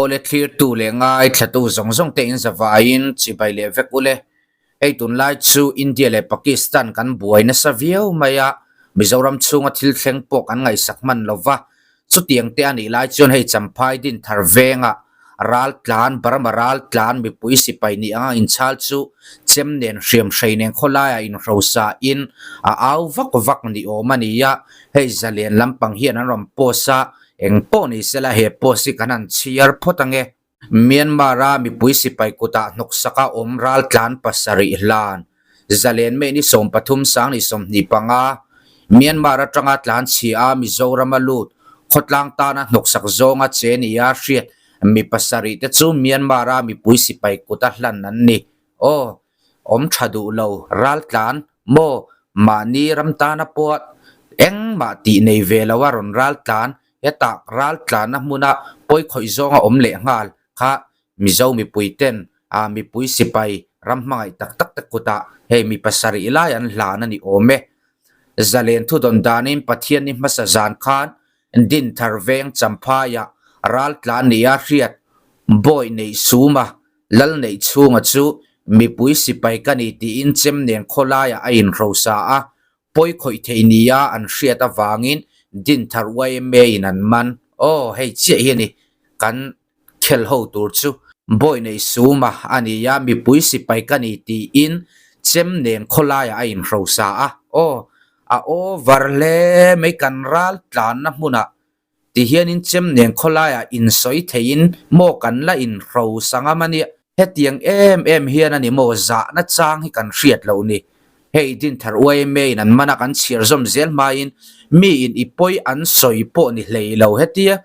ole clear tu le ngai thatu zong zong te in zawain chi bai le vek ule ei tun lai chu India le Pakistan kan buai na saviau maya Mizoram chunga thil thleng po kan ngai sakman lova chu tiang te ani lai chon hei champai Dinthar venga raltlan Burma raltlan mi pui si pai ni anga in chal chu chem nen hriam hreinen kholaya inhrosa in a au vak ni omania hei zalian lampang hian an rom posa eng po ni sela he posi kanan chiar photange Myanmar mi pui si pai kuta noksaka omral tlan pasari hlan zalen me ni som pathum sang ni som ni panga Myanmar atanga tlan chia Mizoram alut khotlang ta na noksak zonga che ni ya hriat mi pasari te chu Myanmar mi pui si pai kuta hlan nan ni o om thadu lo ral tlan mo mani ram ta na pot eng ma ti nei velawa ron ral tlan eta raltlan na muna poi khoi zonga om le ngal kha mizo mi puiten a mi pui sipai ram mangai tak kuta he mi pasari ilai an hlana ni ome zalen thu don danin pathian ni masa zan khan Dinthar veng champaya raltlan ni a hriat boy nei suma lal nei chunga chu mi pui sipai kani ti in chem nen kholaya a in rosa a poi khoi theinia an hriat awangin Dinthar way me in an man oh hey che hiani kan khel ho tur chu boy nei suma ani ya mi pui si pai kani ti in chem nen kholaya a in rosa a over le me kan ral tlan na muna ti hian in chem nen kholaya in soi thein mo kan la in rosa nga mani hetiang em hian ani mo Zahna chang hi kan hriat lo ni hei Dinthar way me in an mana kan chiar zom zel main mi in ipoi an soi po ni leilo hetia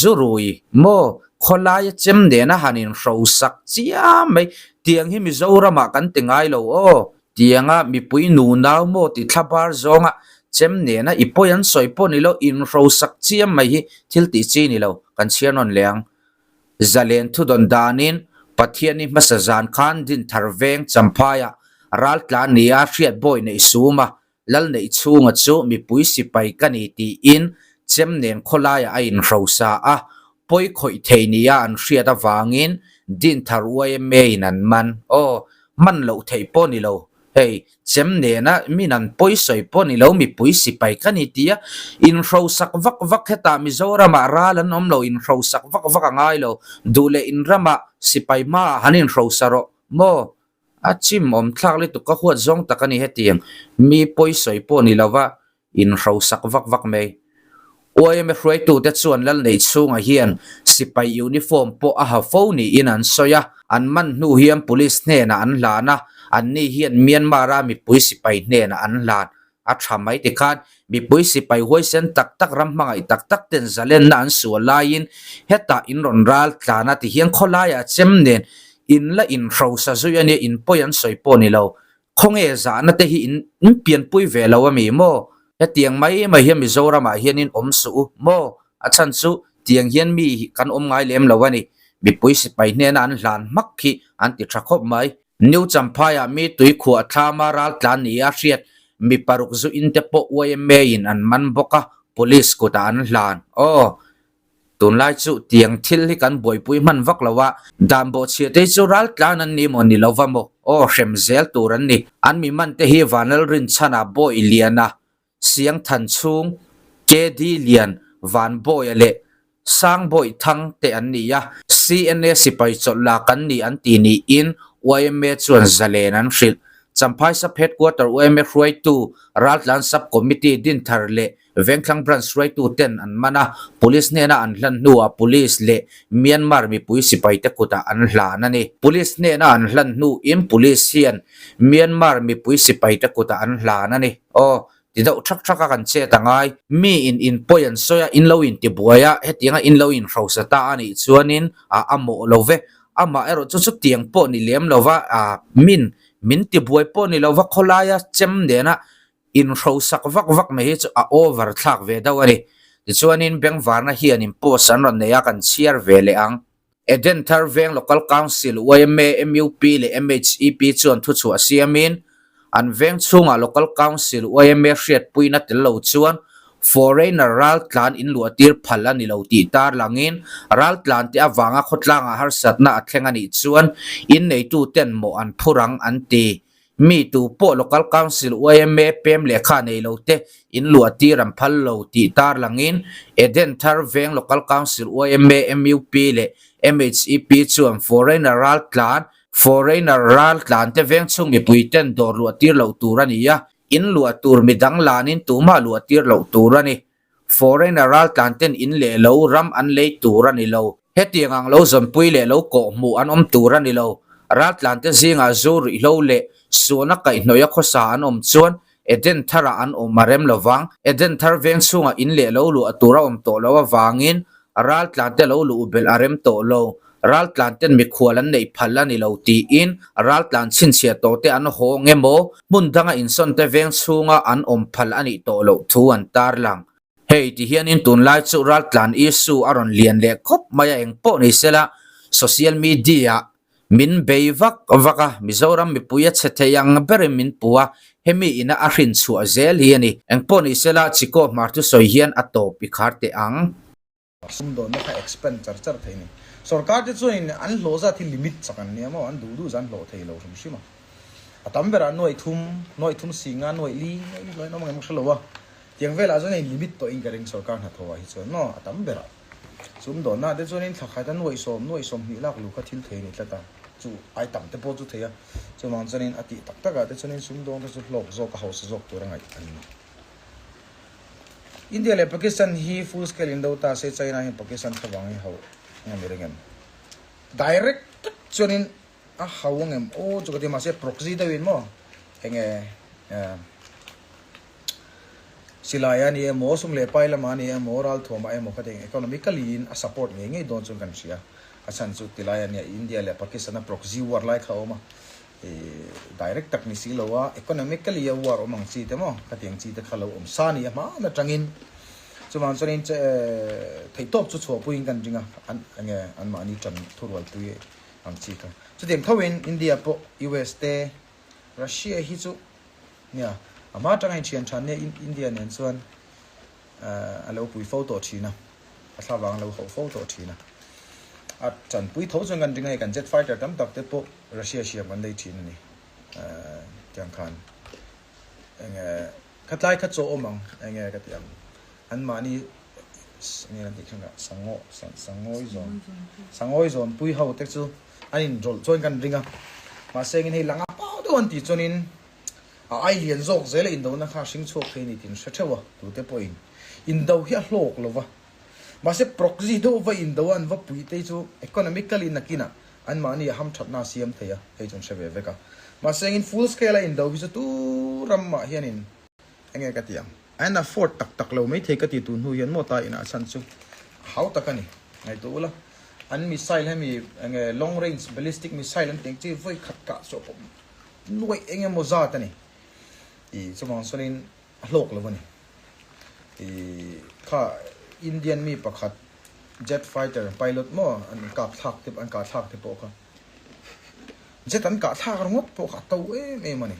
zurui mo kholaya chem de na hanin rosak chia mai tiang hi Mizoram kan tingai lo o tianga mi pui nu naw mo ti thlabar zonga chem ne na ipoi an soi po ni lo in rosak chia mai hi thil ti chi ni lo kan chianon leang zalen thu don danin pathian ni masazan khan Dinthar veng champaya raltlan ni a hriat boy nei suma lal nei chunga chu mi pui si pai kani ti in chem nen kholaya a in rosa a poi khoi theiniya an hriat awangin Dinthar way me in an man man lo thei po ni lo hey chem ne na minan poi soi po ni lo mi pui si pai kani tia in rosak vak heta Mizoram ralan om lo in rosak vak angai lo dule in rama si pai ma hanin rosaro mo achim om thlak le tu ka huat zong takani hetiang mi poi soi po ni lawa in rosak vak me oi me hroi tu te chuan lal nei chunga hian sipai uniform po a ha fo ni in an soya an man nu hiam police ne na an lana an ni hian Myanmar mi pui sipai ne na an lan a thamai te khan mi pui sipai hoi sen tak ram mangai tak ten zalen na an su lain heta in ron ral tlana ti hian kholaya chem nen in la in rosa zuyani in poyan soi po ni lo khawnge Zahna te hi in pian pui ve lo mi mo tiang mai hian Mizoram hian in om su mo achan chu tiang hian mi kan om ngai lem lawani mi pui si pai ne na an hlan mak khi an ti thakop mai new champaya mi tui khu athama ral tlan ni a hriat mi paruk zu in te po way me in an man boka police ko ta an hlan tun lai chu tiang thil hi kan boi pui man vak lawa dambo chia te chu ral tlan an ni mo ni lova mo hrem zel turan ni an mi man te hi vanal rin chana boy liana siang than chung ke di lian van boy ale sang boy thang te an ni ya CNS sipai chot la kan ni an ti ni in YMA chuan zalen an hril champai sub headquarter YMA hroi tu raltlan sub committee Dinthar le vengthlang branch hroi tu ten an mana police ne na an hlan nuwa police le Myanmar mi pui sipai te kuta an hlan ani police ne na an hlan nu in police hian Myanmar mi pui sipai te kuta an hlan ani tidau thak kan che tangai mi in poyan soya in lo in ti buaya hetinga in lo in rosa ta ani chuanin amo love ama ero chu tiang po ni lem lova min ti buai po ni lova kholaya chem de na in rosak vak me hi chu over thak ve dawani chuanin beng warna hian in post an ron neya kan chiar vele ang Dinthar veng local council YMA MUP le MHEP chuan thu chu asiamin an veng chunga local council YMA hriat puina tel lo chuan foreigner raltlan in luatir phala ni lo ti tar langin raltlan ti awanga khotlanga har satna athlenga ni chuan in nei tu ten mo an phurang an ti mi tu po local council ema pem lekha nei lo te in luati ram phal lo ti tar langin Dinthar veng local council mup le mhep chuan foreigner raltlan te veng chung mi puiten dor luatir lo turania in luatur midang lanin tuma luatir lo turani foreigner raltlan ten in le lo ram an le turani lo hetiangang lo chempui le lo ko mu an turani lo raltlan te zinga zur lo le suana kai hnoya khosa an chuan Dinthar an marem lowang Dinthar veng chunga in le lo lu atura to lo awangin raltlan te lo lu bel arem to lo raltlan ten mi khualan nei phalla ni lo ti in raltlan chin sia to te an hawng emaw mundanga inson te veng chunga an phal ani to lo thu an tar lang hei ti hian in tun lai chu raltlan issue aron lian le khop maya eng po ni sela social media min beivak vaka mizoram mi puya chetheyang bere min puwa hemi ina arin chu azel hiani engpo ni sela chiko martu soi hian ato pikhar te ang sumdon na ka expand char theini sarkar te chu in an loza thi limit chakan ne mo an du jan lo thei lo rum shima atam bera noi thum singa noi li noi no mang shalowa tiang vela zo nei limit to in garing sarkar na thowa hi chu no atam bera sumdon na de chu in thakha ta noi som hi lak lu kha thil theini tlata chu ai tam te po chu theya chu mang chanin ati tak taka te chunin sumdon te chu lok zo ka house zok turangai ani India le Pakistan hi full scale in ta se China hi Pakistan khawang hi ho ngam direct chunin a hawngem o chukati ma se proxy da win mo enge silaya ni emaw sum le paila ma ni moral thoma emaw khateng economically in a support nge don chung kan sia asan chu tilaya ni India le Pakistan proxy war lai khawma direct tak ni silowa economically ya war omang chi te mo khateng chi te khalo sani ma na tangin chuman chunin thei top chu puing kan ringa an ma ni tan thurwal pui ang chi ka chu dem thawin India po US te Russia hi chu nia ama tangai chian than ne India nen chuan alo pui photo thina a thlawang lo ho photo thina at chan pui tho chung kan ringa kan jet fighter tam tak te po Russia siam kan dei thin ni tiang khan khatlai kha cho omang ka tiam an mani ni ran dikhanga sangoi zon pui ho te chu anin rol join kan ringa ma sengin hei langa pau do an ti chonin a ai lian zok zele in do na kha sing chok the ni tin sathewa tu te point in do hi hlok lova ma se proxy do va in do an va pui te chu economically nakina an mani ham thatna siam theya hei chon sebe veka ma sengin full scale in do hi chu tu ramma hianin enge ka tiam ana fort tak lo mai thei ka ti tu nu hian mo ta ina chan chu how takani ngai to la an missile hemi enge long range ballistic missile an teng chi voi khat ka so pom nuai enge mo za ta ni I chumang sonin hlok lo ni kha Indian mi pakhat jet fighter pilot mo an ka thak te po kha jet an ka thak ngop po kha to mani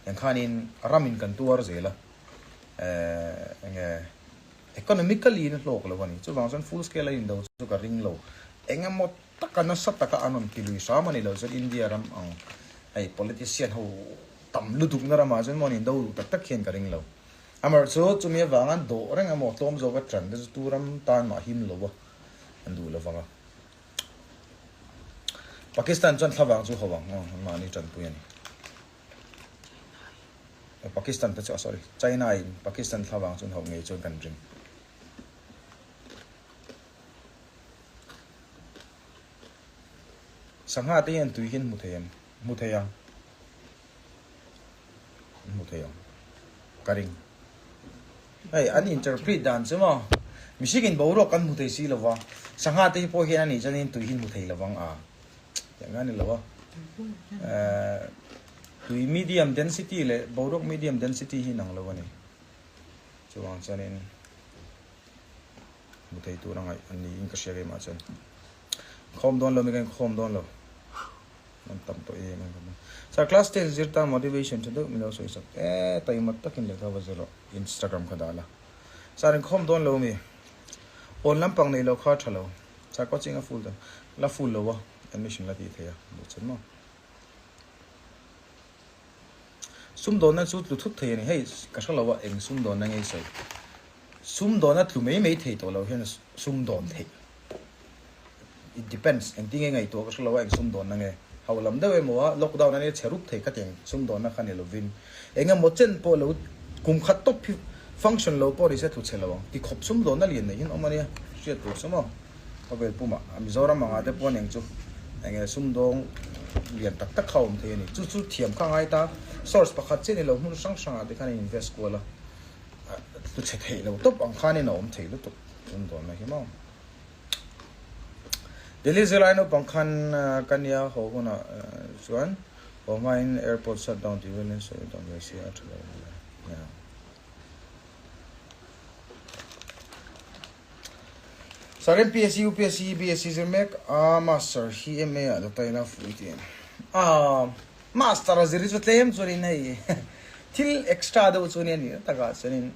yang khanin ramin kan tuar zela economically in hlok lo ni chu wang full scale in do chu ka ring lo engamo takana sataka anon kilui samani lo zen India ram ang ai politician ho tam luduk na rama zen mon in do tak khen ka ring lo amar chu chumi wangan do reng amo tom zo ka tran de turam tan ma him lo wa andu lo wanga Pakistan chan thawang chu hawang ma ni tran pu yani Pakistan ta sorry China in Pakistan thawang chun ho nge chon kan ring sangha te yan tu hin mutheyang karing ai an interpret dan chuma misigin boro kan muthei si lawa sangha te po hian ani chanin tu hin muthei lawang a yangani lawa tui medium density le borok medium density hi nang lawani chuang chanin muthei tu rangai ani in ka share ma chan khom don lo mi kan khom don lo man tam to e man sa class 10 zirta motivation to do mi lo so isak tai mat takin le ka wazelo Instagram ka dala sarin khom don lo mi on lampang nei lo kha thalo sa ko chinga full da la full lo wa admission la ti theya bu chen mo sum don na chu lu thut thei ni hei ka thalo wa eng sum don na ngei sai sum don na thu mei thei to lo hian sum don thei it depends eng ting ngai to ka thalo wa eng sum don na nge haulam da we mo lockdown ani cherup thei ka teng sum don na khani lo vin enga mo chen po lo kum khat top function lo po ri se thu chelo ti khop sum don na lien nei hin omania sia to samo abel puma amizora manga te po neng chu enge sum dong lian tak tak khawm the ni chu chu thiam kha ngai ta source pakhat chen ni lo hun sang sang de kan invest ko la tu che thei lo top ang khan ni nom thei lo top sum don na hi mo Delhi zela no pangkhan kanya ho na chuan Omain airport shutdown ti wen so don't we see at yeah Sarin PSC UPSC BSC Zirmek master hi emaw da taina fuih master aziri chutlem churi nei til extra do chuni ni taka chunin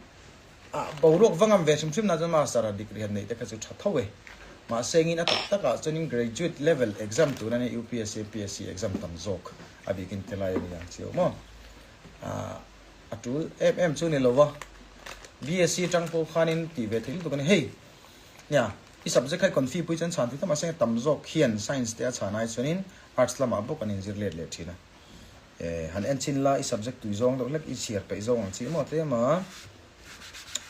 borok wangam ve chim na master degree nei ta ka chu thathawe ma sengin a taka chunin graduate level exam tu na ni UPSC PSC exam tam jok abi kin telai ni yang chiu mo atul chuni lowa BSC tangpo khanin ti ve thil tu kan hey nya I subject khai konfi pui chan chan thi ta ma se tam jok khian science te cha nai chunin arts lama bo kan injir le thina han en chin la I subject tu zong do lek I share pe zong chi mo te ma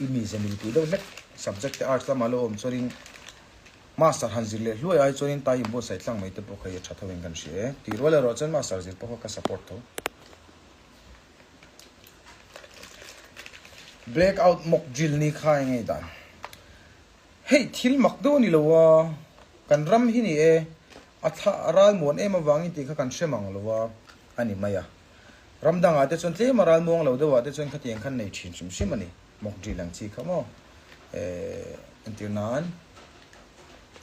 I mi se mi tu do lek subject te arts lama lo om churin master han zir le hlui ai churin tai bo sai tlang mai te po khai tha thawin kan she ti rola ro chan master zir po ka support tho breakout mock drill ni khai ngai dan Hey, thil makdo ni lowa kan ram hi ni atha ral mon ema wangi ti kha kan shemang lowa ani maya ramdang ate chon tle maral mong lo dewa te chon khateng khan nei thin sum simani mok di lang chi khamo antirnan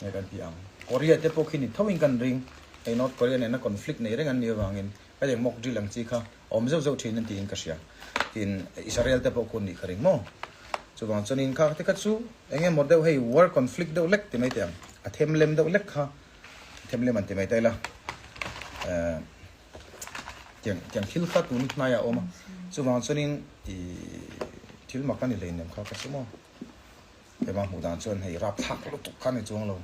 ne kan piang korea te pokhini thawing kan ring ei not korea ne na conflict nei reng an ni wangin ka deng mok di lang chi kha om zo zo thin an ti in ka sia tin Israel te pokhon ni kharing mo so bang chonin kha te khachu enge model hey war conflict do lek te mai tem athem lem do lek kha athem lem an te mai taila tiang thil kha tu na ya oma so bang chonin I thil ma kan ni lein nem kha ka sumo te bang hu dan chon hey rap thak lo tu khan ni chong lo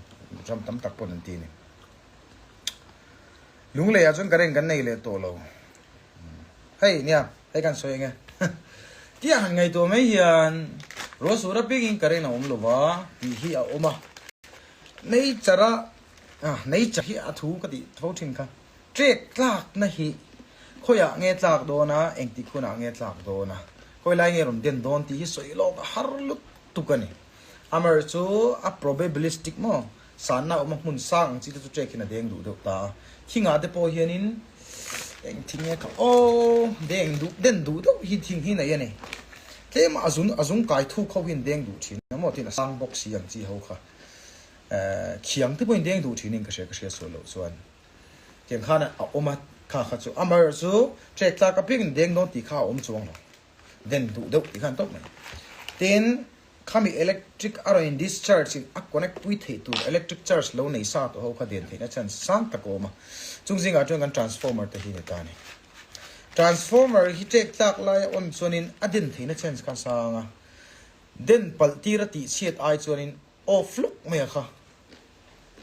ram tam tak pon an ti ni lung le ya chon ka reng kan nei le to lo hey nia hey kan so enge tia han ngai to mai hian ro sura pegin kare na om lova ti hi a oma nei chara nei chahi a thu ka ti tho thin kha trek tlak na hi khoya nge tlak do na engti khuna nge tlak do na khoi lai nge rom den don ti hi soi lo har lut tu kani amar chu a probabilistic mo sanna om mun sang chi tu trek na deng du do ta thinga de po hianin eng thinge ka o deng du den du do hi thing hi na ya ne kem azung kai thu kho hin deng du thin mo tin sang box yang chi ho kha khiang te point deng du thin ka she so lo chuan kem khana oma kha kha chu amar chu trek ta ka ping deng no ti kha om chuang lo den du do ti khan tok mai ten khami electric aro in discharge in a connect with he to electric charge lo nei sa to ho kha den thina chan sang ta ko ma chungjing a tong kan transformer te hi ne ta ni transformer hi tek tak lai on chuanin adin theina chance ka sanga den palti ra ti siat ai chuanin off look me kha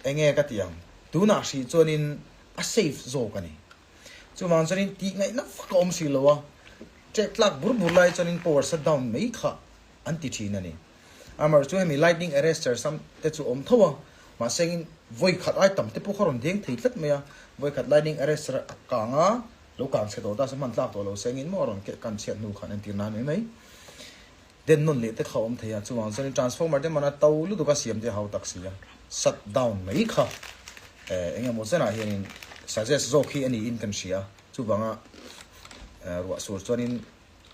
enge ka tiang tuna si chuanin a safe zo ka ni chuwang chuanin ti ngai na fakom si lowa tek tak bur lai chuanin power shutdown mei kha anti thina ni amar chu hemi lightning arrestor sam te chu om thowa ma sengin voi khat ai tam te po khoron deng thei tlat meya voi khat lightning arrestor akanga lo kang se do da saman tlak to lo sengin moron ke kan chiat nu khan antir na mai den non le te khawm theya chuwang chuan transformer te mana to lu du ka siam te hau tak sia shut down mai kha enga mo chana hianin suggest zo khi ani in kan sia chuwanga ro sur chuanin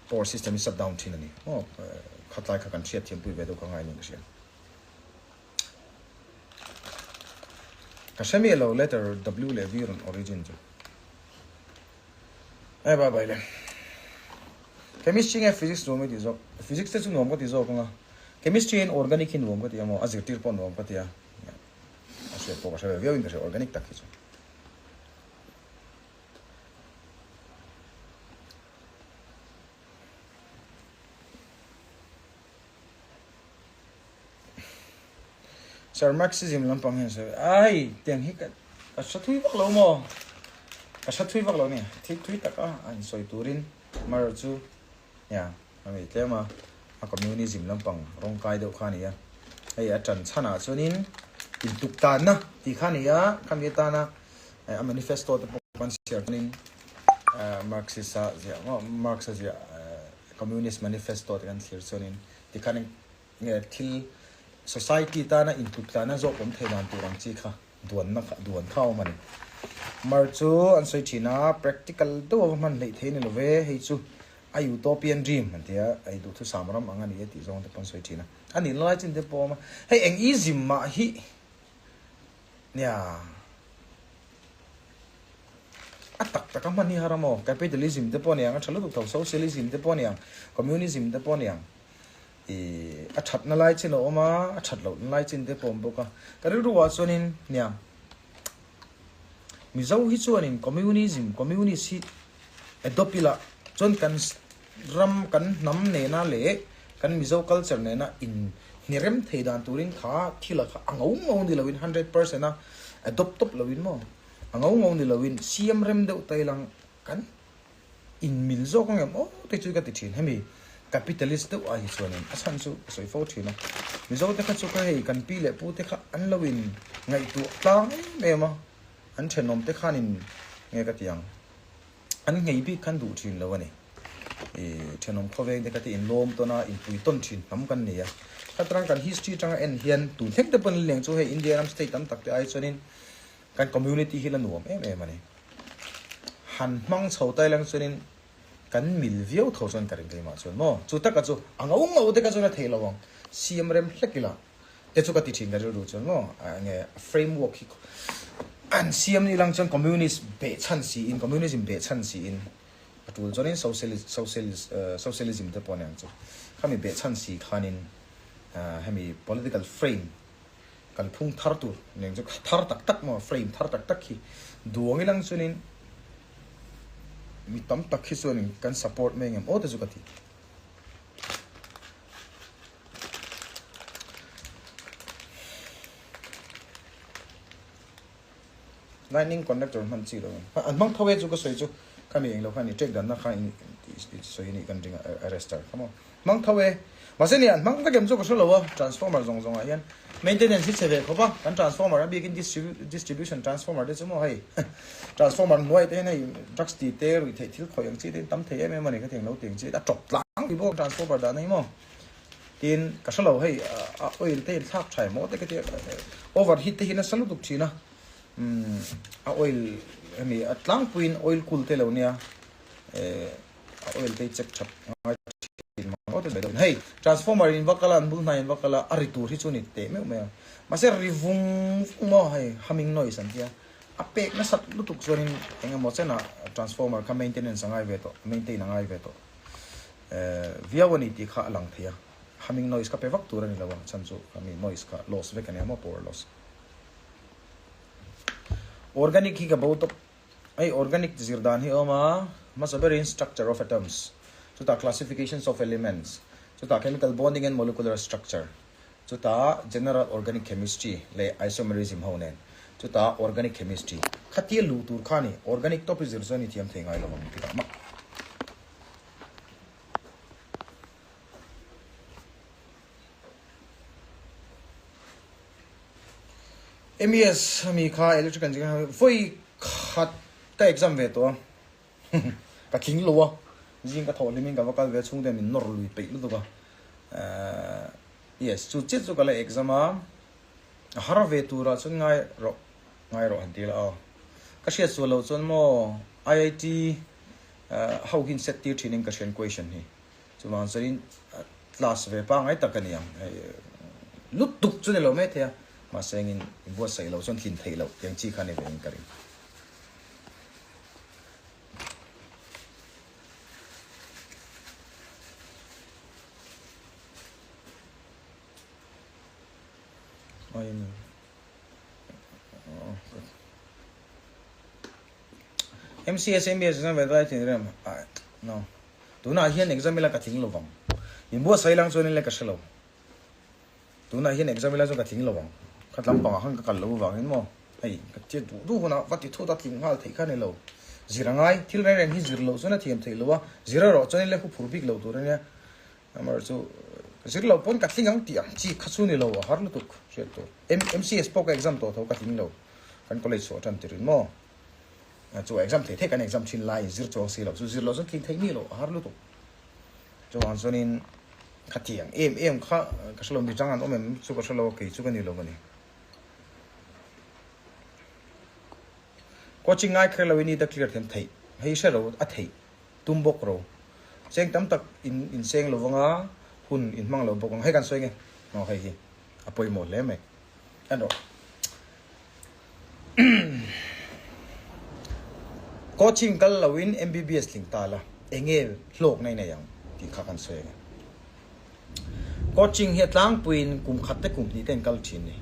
power system shut down thin ani khatlai kha kan chiat chempui ve do ka ngai ni ka sia Kashami lo letter W le viron origin jo bye bye le chemistry and physics no me dizo physics te chu no mo dizo ko nga chemistry and organic in wom ka tia mo azir pon wom ka tia ase po ka se veo in ka organic tak ki sir marxism lampang hen se ai tiang hi ka sathui bak lo mo ka sathui bak lo ni thik thui taka an soi turin mar chu ya ami tlema a communism lampang rong kai do khani ya ai a chan chana chunin in tuk ta na ti khani ya kamita na a manifesto te pan share nin marxist a marxist communist manifesto te kan thlir chunin ti khanin nge thil society ta na in tuk ta na zo pom thailand turang chi kha duan khau mani mar chu an soi thina practical to man lei thein lo ve hei chu a utopian dream antia ai du thu samram angani ti zong te pon soi thina ani lai chin te pom hei eng easy ma hi nya atak tak mani haramo capitalism te pon yang chalu tu socialism te pon yang communism te pon yang a that na lai chin oma a that lo lai chin te pom boka ka ru wa chonin nya mi zo hi chuanin communist hi adopila chon kan ram kan nam ne na le kan mi zo culture ne na in nirem theidan turin kha thila kha angau ni lawin 100% na adopt top lawin mo angau ni lawin siam rem de tailang kan in mil zo kong em te chu ka ti thin hemi capitalist de ai chuanin asan chu soi fo thina mi zo te kha chu ka hei kan pi le pu te kha an lawin ngai tu tlang me ma an thenom te khanin nge ka tiang an ngei bi kan du thin lo ani thenom khoweng te ka ti in lawm to na in pui ton thin nam kan ne ya katrang kan history tang en hian tu thek te pon leng chu he india nam state tam tak te ai chuanin kan community hilan nuam em ani han mang chho tai lang chuanin kan mil viau tho chon karin kai ma chon mo chu taka chu angau te ka chu na thei lawang siam rem hlekila te chu ka ti thin ga ru chon mo nge framework hi an siam ni lang chon communist be chan si in communism be chan si in atul chonin socialism te pon yang chu khami be chan si khanin hemi political frame kal phung thar tu neng chu thar tak mo frame thar tak hi duang ilang chunin mi tam tak hi chuanin kan support me ngem o te chu ka ti lightning connector man chi lo an mang thawe chu ka soi chu kami eng lo khani check dan na kha in soi ni kan ring arrestor come on mang thawe maseni an mang ka gem chu ka so lo transformer zong a hian maintenance hi cheve ko ba kan transformer a big in distribution transformer de chu mo hai transformer noi te nei drugs ti te ri the thil khoyang chi te tam the em mani ka theng lo teng chi a chop lang bi bo transformer da nei mo tin ka so lo hai oil te thak thai mo te ka te overheat te hina salu duk china a oil mi atlang puin oil cool te lo nia oil te check chap hey transformer in vakala an bul na in vakala aritur hi chuni te me ma se rivung mo hai humming noise an dia a pek na sat lutuk zonin enga mo chena transformer ka maintenance angai ve to maintain angai ve to viawani ti kha lang thia humming noise ka pe vak tur ani lawa chanchu kami noise ka loss ve kan mo power loss organic hi ka boto ai organic zirdan hi oma must have a structure of atoms so the classifications of elements so the chemical bonding and molecular structure so the general organic chemistry le isomerism honen so the organic chemistry khatia lu tur khani organic topic zirzoni thiam thengai lo mang pika ma MES mi kha electrical engineering fuih khat ta exam ve to ka king lo jing ka tholi min ka vakal ve chung de min nor lui pe lu ka yes chu che chu ka la exam a har ve tu ra chung ngai ro han ti la ka sia chu lo chon mo IIT how hin set ti training ka shen question hi chu man sarin class ve pa ngai takaniam lut tuk chu ne lo me thia ma sengin bo sai lo chon thin thei lo yang chi khane ve in kari MCS MBS exam về đây thì no duhna hian exam la ka thing lovang in bo sai lang chuan le ka shalo duhna hian exam la zo ka thing lovang khatlam panga han ka kal lo wang in mo ai ka che du hona vati thu ta thing hal thei khan lo zirangai thil reng hi zir lo chona thiam thei lo wa zira ro chon le khu phur bik lo tur ne amar chu zir lo pon ka thlingang ti chi khachu ni lo har lu tuk she to MCS pok exam to tho ka thing lo kan college so tan tirin mo chu exam the kan exam chin lai zir chong si lo chu zir lo chon thing thei ni lo har lu tuk chu an sonin khatiang kha ka shlom bi jangan omem chu ka shlo ke chu ka ni lo mani coaching ngai khre lo ni da clear them thei hei sha ro a thei tumbok ro seng tam tak in seng lo wanga hun in mang lo bokong hai kan soi nge no hai hi apoi mo le me ano coaching kal lawin MBBS ling tala enge hlok nai na yang ti kha kan soi nge coaching hiat lang puin kum khat te kum ni ten kal thin ni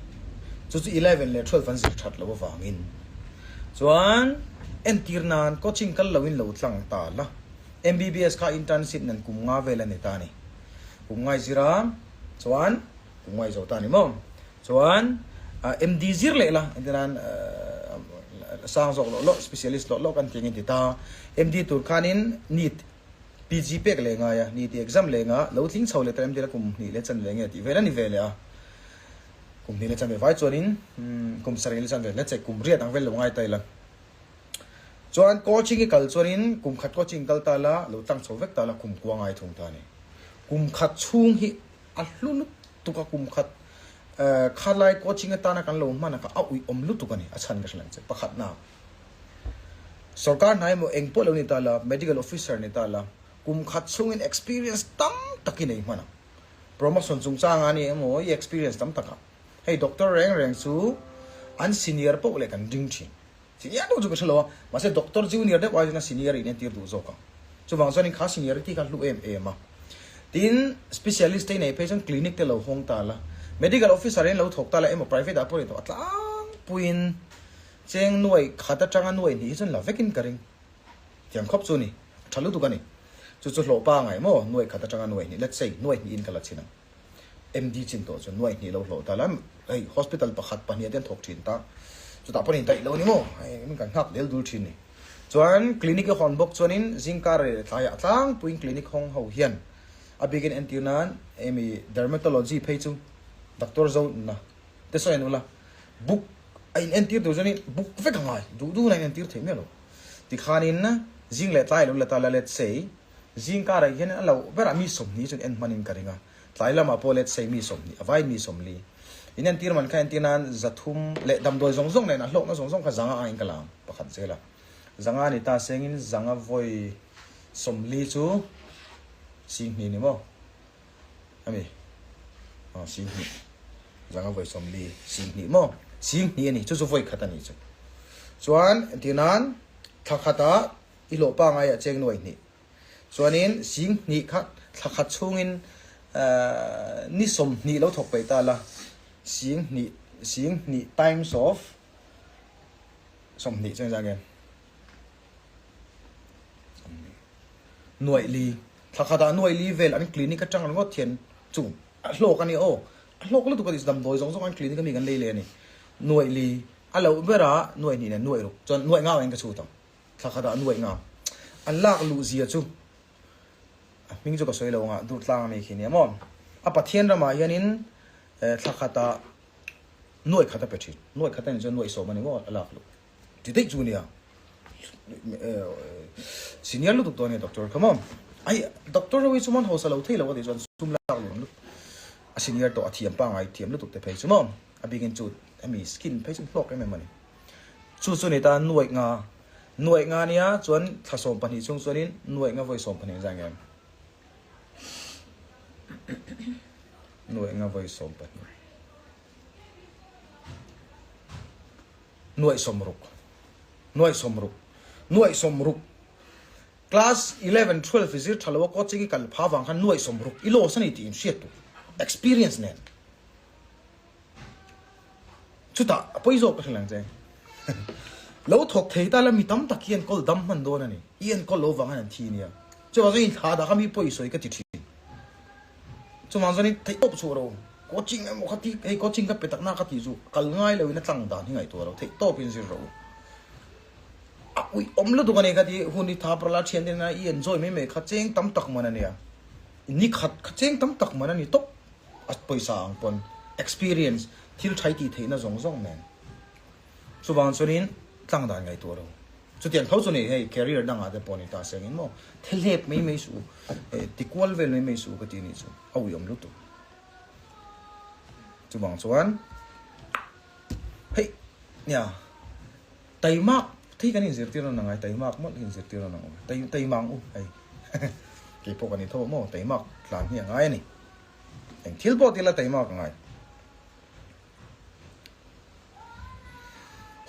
chu 11 le 12 fan zir that lo wangin chuan entirnan coaching kal lawin lo tlang ta la MBBS kha internship nan kum nga vela ne ta ni kum ngai zira chuan kum ngai zo ta ni mo chuan MD zir le la entirnan sang zok lo specialist lo kan tingin ti ta MD tur khanin NEET PG pek le nga ya NEET exam le nga lo thing chho le tam dira kum ni le chan le nge ti vela ni vele a kum ni le chan ve vai chuanin kum saril chan ve le che kum riat ang vel lo ngai tai la chuan coaching kal chuanin kum khat coaching kal ta la lo tang chho vek ta la kum kwa ngai thung ta ni kum khat chung hi a hlun tu ka kum khat khalai coaching ta na kan lo man ka a ui om lu tu ka ni a chan ka hlang che pakhat na sarkar nai mo engpo lo ni ta la medical officer ni ta la kum khat chung in experience tam takin ei mana promotion chung chang ani mo i experience tam taka hey doctor reng chu an senior po le kan ding thi senior do chu ka chalo ma se doctor junior de wa na senior in tir du zo ka chu wang so ni kha seniority ka lu ma tin specialist nei patient clinic te lo hong ta la medical officer en lo thok ta la emaw private apoi to atlang puin cheng nuai khata changa nuai ni chon la vekin karing tiang khop chu ni thalu tu ka ni chu lo pa ngai mo nuai khata changa nuai ni let's say nuai ni in kala china MD chin to chu nuai ni lo ta la ei hospital pakhat pahnia den thok thin ta chu ta panin tai lo ni mo ai min kan hak del dul thin ni chuan clinic e hon bok chuanin zingkar re thaya tlang puin clinic hong ho hian a begin antinan emi dermatology phei chu doctor zo na te so enula book ai antir do jani book ve kangai du na antir the me lo ti khanin na jing le tlai lo la ta la let's say zingkar ai hian alo bera mi som ni chun en manin karinga tlai lama po let's say mi som ni avai mi som li in antir man kha antinan zathum le dam doi zong zong le na hlok na zong zong kha zanga ain kalam pakhat zela zanga ni ta sengin zanga voi som li chu sing ni mo ami sing ni zanga voi som li sing ni mo sing ni ani chu voi khata ni chu chuan antinan thakata ilo pa nga ya cheng noi ni chuanin sing ni kha thakhat chungin ni som ni lo thok pe ta la sing ni times of som ni chang jang gen nuai li thakata nuai li vel an clinic atang an ngot thian chung a hlok ani o a hlok lu tu ka dis dam doi jong jong an clinic mi kan le le ni nuai li alo bera nuai ni na nuai ru chon nuai nga en ka chu tam thakata nuai nga an lak lu zia chu ming chu ka soi lo nga du tlang mi khini amon a pathian rama hianin thakata nuai khata pethi nuai khata ni chon nuai so mani mo alak lu ti dei chu ni a senior lu tu ne doctor come on ai doctor wi chuman ho salo thei lo wa de jon sum la lu a senior to a thiam pa ngai thiam lu tu te phei chumom a begin chu ami skin phei chu hlok em mani chu ni ta nuai nga nia chuan thasom pani chung chuanin nuai nga voi som pani jang em nuai nga voi som pani nuai somruk class 11 12 is it thalo ko chigi kal phawang khan nuai somruk ilo sani ti in shit to experience nen chuta poizo ka thlang che lo thok thei ta la mi tam takian kol dam man do na ni ian kol lo wang han thi nia chu wa in tha da ka mi poisoi ka ti thi chu ma zo ni thei top chu ro coaching mo khati ei coaching ka petak na ka ti zu kal ngai lo ina tlang dan hi ngai to ro thei top in zero ui omlo du kane ka ti huni tha prala thian den na i enjoy me kha cheng tam tak mana nia ni khat cheng tam tak mana ni top as paisa ang pon experience thil thai ti theina zong zong men subang sonin tlang dan ngai to ro chu tian thau chu ni hei career dang a de poni ta seng in mo thelep me su ti kwal vel me su ka ti ni chu au yom lu tu subang chuan hei nia taimak thì cái này diệt tiêu nó ngay tay mạc mất hình diệt tiêu nó tay mang u hay cái bộ cái này thôi mà tay mạc làm như ngay này anh thiếu bộ thì là tay mạc ngay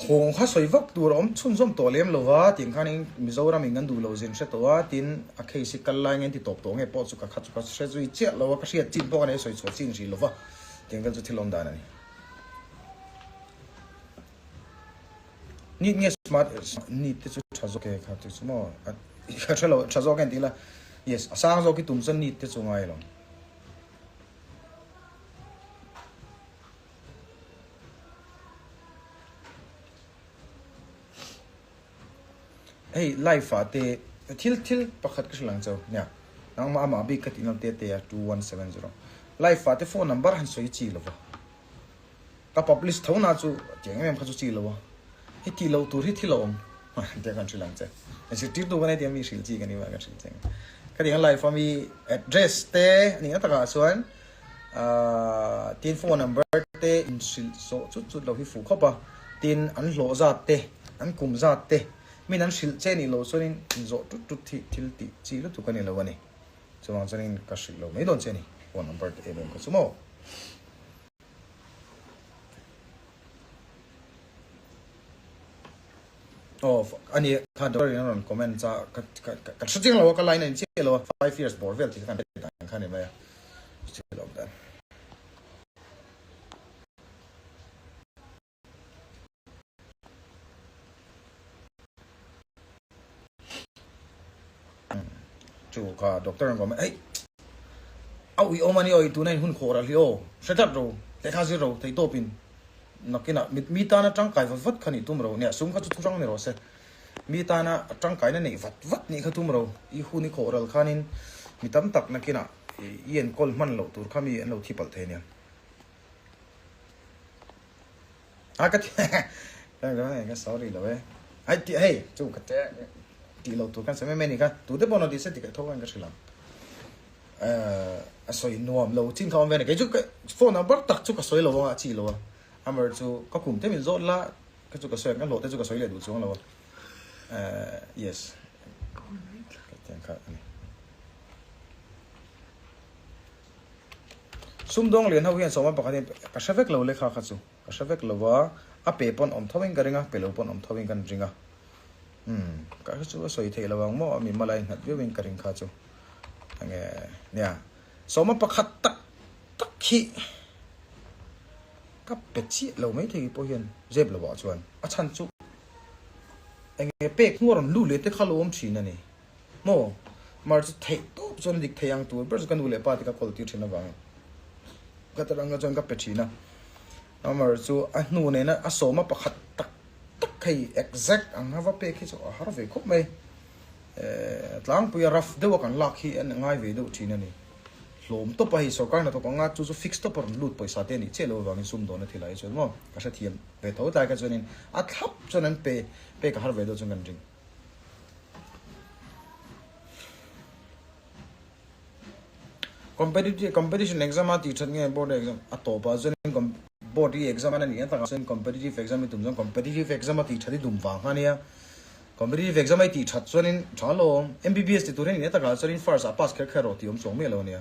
hong khá soi vấp đồ rom chun som tổ liêm lâu vá tiếng khăn anh Mizoram mình ngăn đủ lâu zin sẽ tổ á tin à khi sĩ cắt lại ngay thì tổ tổ nghe bộ chụp khát chụp sẽ duy chết lâu cái gì chín bộ cái này soi soi chín gì lâu vá tiếng cái chút thì lòng đàn này ni smart ni te chu chazo ke kha tu mo kha chalo chazo kan tila yes asang zo ki tum san ni te chu ngai lo hey life ate thil pakhat ka lang chaw nya nang ma bi ka tinal te 2170 life ate phone number han soi chi lo ka publish thona chu jeng em kha chu chi lo hit ti lo tur hit ti lawm te kan chilang che si tip do bane tiam mi sil chi kan ni wa kan sil cheng ka ding live for me address te ni ta ka chuan tin phone number te in sil so chu lo hi fu khopa tin an lo za te an kum za te min an sil che ni lo so in zo tu thi thil ti chi lo tu kan ni lo wani chuan chuan ka sil lo mai don che ni phone number te e ko sumo oh ani kha dor in ron comment cha ka ching lo ka line in che lo 5 years bor vel ti kan khan ni ba che lo da chu ka doctor ko ai au i omani oi tu nai hun khora lio setup ro te kha zero te topin nakina mi ta na tang kai vat khani tum ro ne sum kha chu thang ne ro se mi ta na tang kai na nei vat ni kha tum ro i hu ni khoral khanin mi tam tak nakina yen kol man lo tur khami an lo thi pal the ne a ka ga sorry lo we ai ti hey chu ka te ti lo tur kan se me ni ka tu de bono di se ti ka tho kan ka silam a soi nuam lo chin khom ve ne ke chu phone number tak chu ka soi lo wa chi lo amar chu ka kum te min zo la ka chu ka soi kan lo te chu ka soi le du chung lo yes ka sum dong len ho hian soma pakhatin ka shavek lo le kha kha chu ka shavek lo wa a pe pon om thawing ka ringa pe lo pon om thawing kan ringa ka chu soi thei lawang mo mi malai nat viewing ka ring kha chu ange nya soma pakhat tak khi ka pechi lo mai thei po hian zeb lo wa chuan a chan chu ange pek ngoron lu le te khalom thina ni mo mar chu thei to chon dik theyang tu ber kan ule pa ti ka kol ti thina wang ka taranga chon ka pechi na amar chu a nu ne na a soma pakhat tak kai exact ang hava pe khi chu har ve khop mai tlang pu ya raf de wa kan lak hi an ngai ve do thina ni lawm to pa hi sarkar na to nga chu fix to par lut paisa te ni chelo wangin sum do na thilai chu mo ka sa thiam ve tho ta ka chunin a thap chunan pe ka har ve do chung kan ring competition exam ati chan nge board exam a to pa chunin board exam an ni ta ka chunin competitive exam tum jong competitive exam ati thadi dum wa khania competitive exam ati that chunin thalo MBBS ti turin ni ta ka chunin first a pass kher ro ti om chong me lo nia